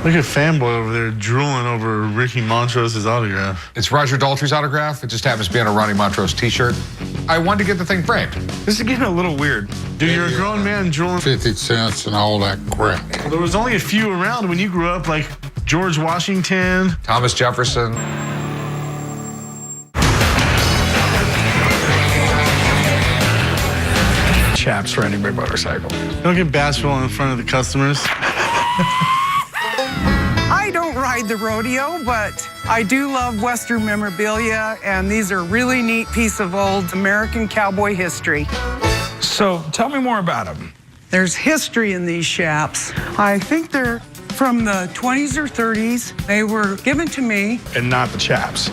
Look at fanboy over there drooling over Ricky Montrose's autograph. It's Roger Daltrey's autograph. It just happens to be on a Ronnie Montrose t-shirt. I wanted to get the thing framed. This is getting a little weird. Dude, you're a grown man drooling. 50 cents and all that crap. Well, there was only a few around when you grew up, like George Washington. Thomas Jefferson. Chaps riding my motorcycle. Don't get bashful in front of the customers. I don't ride the rodeo, but I do love Western memorabilia, and these are really neat piece of old American cowboy history. So tell me more about them. There's history in these chaps. I think they're from the 20s or 30s. They were given to me. And not the chaps.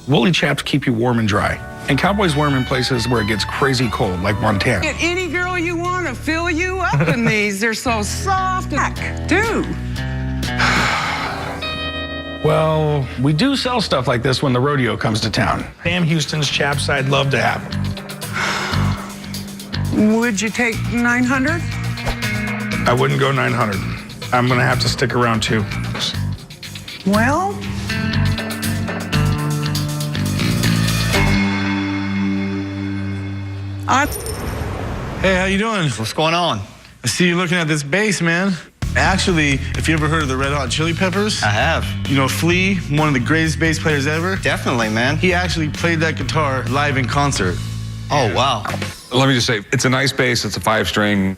Woolly chaps keep you warm and dry. And cowboys wear them in places where it gets crazy cold, like Montana. Get any girl you want to fill you up in these. They're so soft. Heck, dude. Well, we do sell stuff like this when the rodeo comes to town. Sam Houston's chaps, I'd love to have them. Would you take 900? I wouldn't go 900. I'm gonna have to stick around too. Well, Hey, how you doing? What's going on? I see you looking at this bass, man. Actually, if you ever heard of the Red Hot Chili Peppers? I have. You know Flea, one of the greatest bass players ever? Definitely, man. He actually played that guitar live in concert. Oh, wow. Let me just say, it's a nice bass. It's a 5-string,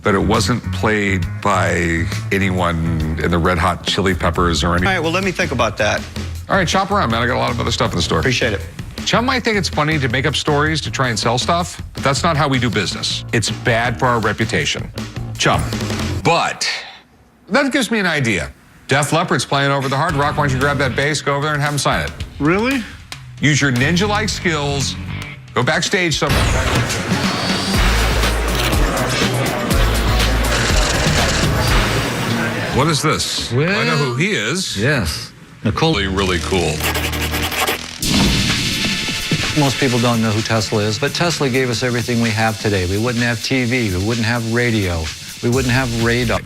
but it wasn't played by anyone in the Red Hot Chili Peppers or any. All right, well, let me think about that. All right, shop around, man. I got a lot of other stuff in the store. Appreciate it. Chum might think it's funny to make up stories to try and sell stuff, but that's not how we do business. It's bad for our reputation. Chum. But that gives me an idea. Def Leppard's playing over the Hard Rock. Why don't you grab that bass, go over there and have them sign it? Really? Use your ninja-like skills. Go backstage somewhere. What is this? Well, I know who he is. Yes. Nicole. Really cool. Most people don't know who Tesla is, but Tesla gave us everything we have today. We wouldn't have TV, we wouldn't have radio, we wouldn't have radar.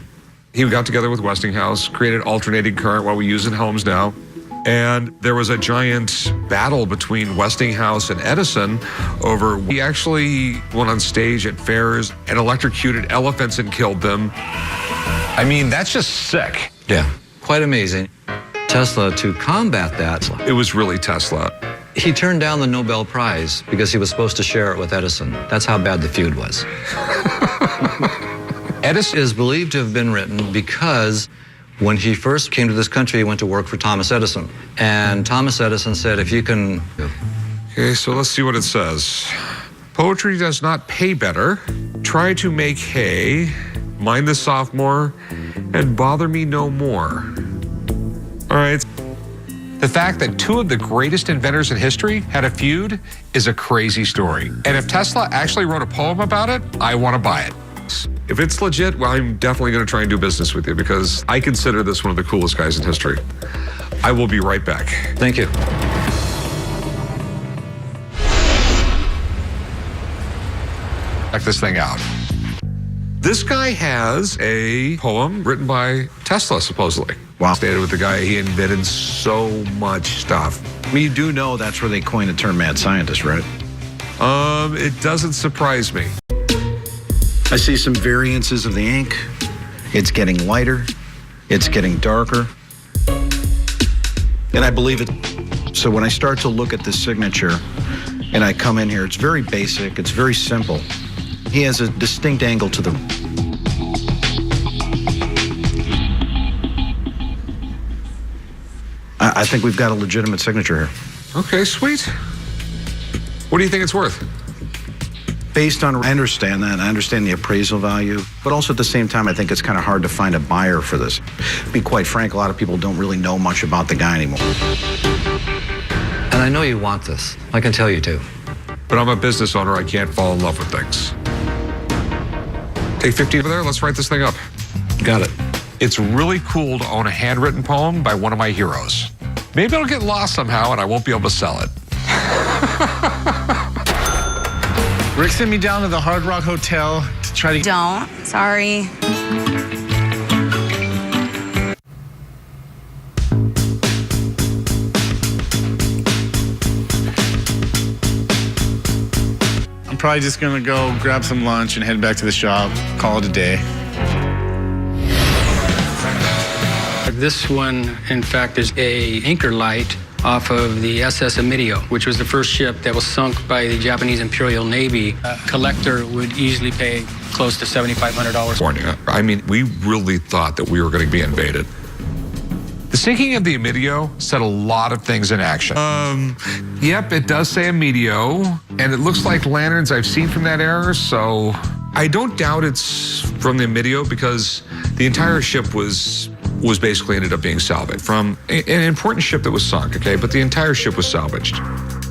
He got together with Westinghouse, created alternating current, what we use in homes now. And there was a giant battle between Westinghouse and Edison over, he actually went on stage at fairs and electrocuted elephants and killed them. I mean, that's just sick. Yeah, quite amazing. Tesla, to combat that, It was really Tesla. he turned down the Nobel Prize because he was supposed to share it with Edison. That's how bad the feud was. Edison is believed to have been written because when he first came to this country, he went to work for Thomas Edison. And Thomas Edison said, if you can... Okay, so let's see what it says. Poetry does not pay better. Try to make hay, mind the sophomore, and bother me no more. All right. The fact that two of the greatest inventors in history had a feud is a crazy story. And if Tesla actually wrote a poem about it, I want to buy it. If it's legit, well, I'm definitely going to try and do business with you because I consider this one of the coolest guys in history. I will be right back. Thank you. Check this thing out. This guy has a poem written by Tesla, supposedly. Wow. Stated with the guy, he invented so much stuff. We do know that's where they coined the term mad scientist, right? It doesn't surprise me. I see some variances of the ink. It's getting lighter. It's getting darker. And I believe it. So when I start to look at this signature and I come in here, it's very basic. It's very simple. He has a distinct angle to the... I think we've got a legitimate signature here. Okay, sweet. What do you think it's worth? Based on, I understand that, I understand the appraisal value, but also at the same time, I think it's kind of hard to find a buyer for this. To be quite frank, a lot of people don't really know much about the guy anymore. And I know you want this. I can tell you to. But I'm a business owner. I can't fall in love with things. Take 50 over there. Let's write this thing up. Got it. It's really cool to own a handwritten poem by one of my heroes. Maybe it'll get lost somehow and I won't be able to sell it. Rick sent me down to the Hard Rock Hotel to try to... Don't. Sorry. probably just gonna go grab some lunch and head back to the shop, call it a day. This one, in fact, is a anchor light off of the SS which was the first ship that was sunk by the Japanese Imperial Navy. A collector would easily pay close to $7,500. California. I mean, we really thought that we were going to be invaded. The sinking of the Amidio set a lot of things in action. Yep, it does say Amidio, and it looks like lanterns I've seen from that era, so I don't doubt it's from the Amidio because the entire ship was basically ended up being salvaged from an important ship that was sunk, okay? But the entire ship was salvaged.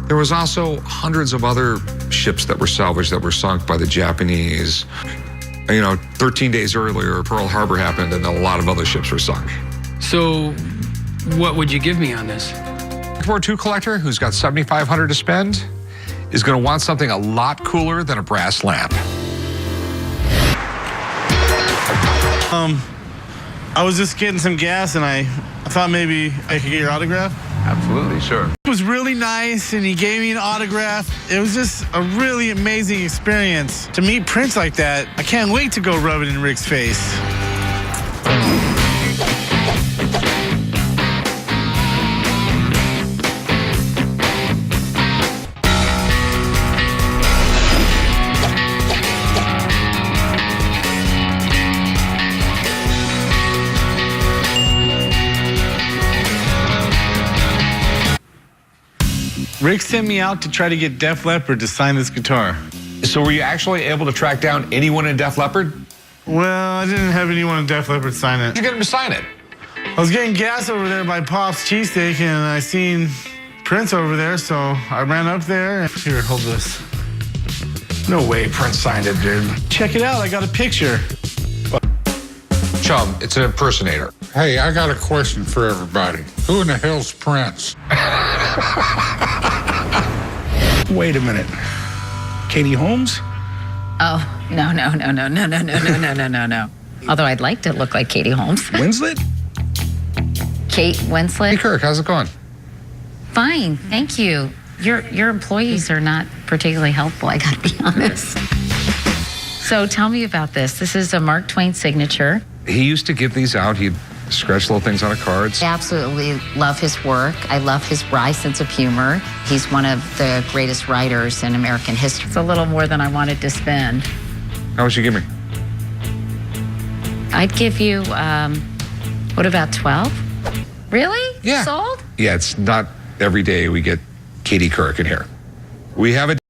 There was also hundreds of other ships that were salvaged that were sunk by the Japanese. 13 days earlier, Pearl Harbor happened and a lot of other ships were sunk. So, what would you give me on this? World War II collector who's got $7,500 to spend is going to want something a lot cooler than a brass lamp. I was just getting some gas, and I thought maybe I could get your autograph. Absolutely, sure. It was really nice, and he gave me an autograph. It was just a really amazing experience. To meet Prince like that, I can't wait to go rub it in Rick's face. Rick sent me out to try to get Def Leppard to sign this guitar. So were you actually able to track down anyone in Def Leppard? Well, I didn't have anyone in Def Leppard sign it. Did you get him to sign it? I was getting gas over there by Pop's Cheesesteak, and I seen Prince over there, so I ran up there. Here, hold this. No way Prince signed it, dude. Check it out, I got a picture. Chum, it's an impersonator. Hey, I got a question for everybody. Who in the hell's Prince? Wait a minute. Katie Holmes? Oh, no. Although I'd like to look like Katie Holmes. Winslet? Kate Winslet? Hey, Kirk, how's it going? Fine, thank you. Your employees are not particularly helpful, I gotta be honest. So tell me about this. This is a Mark Twain signature. He used to give these out. He'd scratch little things on cards. I absolutely love his work. I love his wry sense of humor. He's one of the greatest writers in American history. It's a little more than I wanted to spend. How much you give me? I'd give you, what about 12? Really? Yeah. Sold? Yeah, it's not every day we get Katie Kirk in here. We have a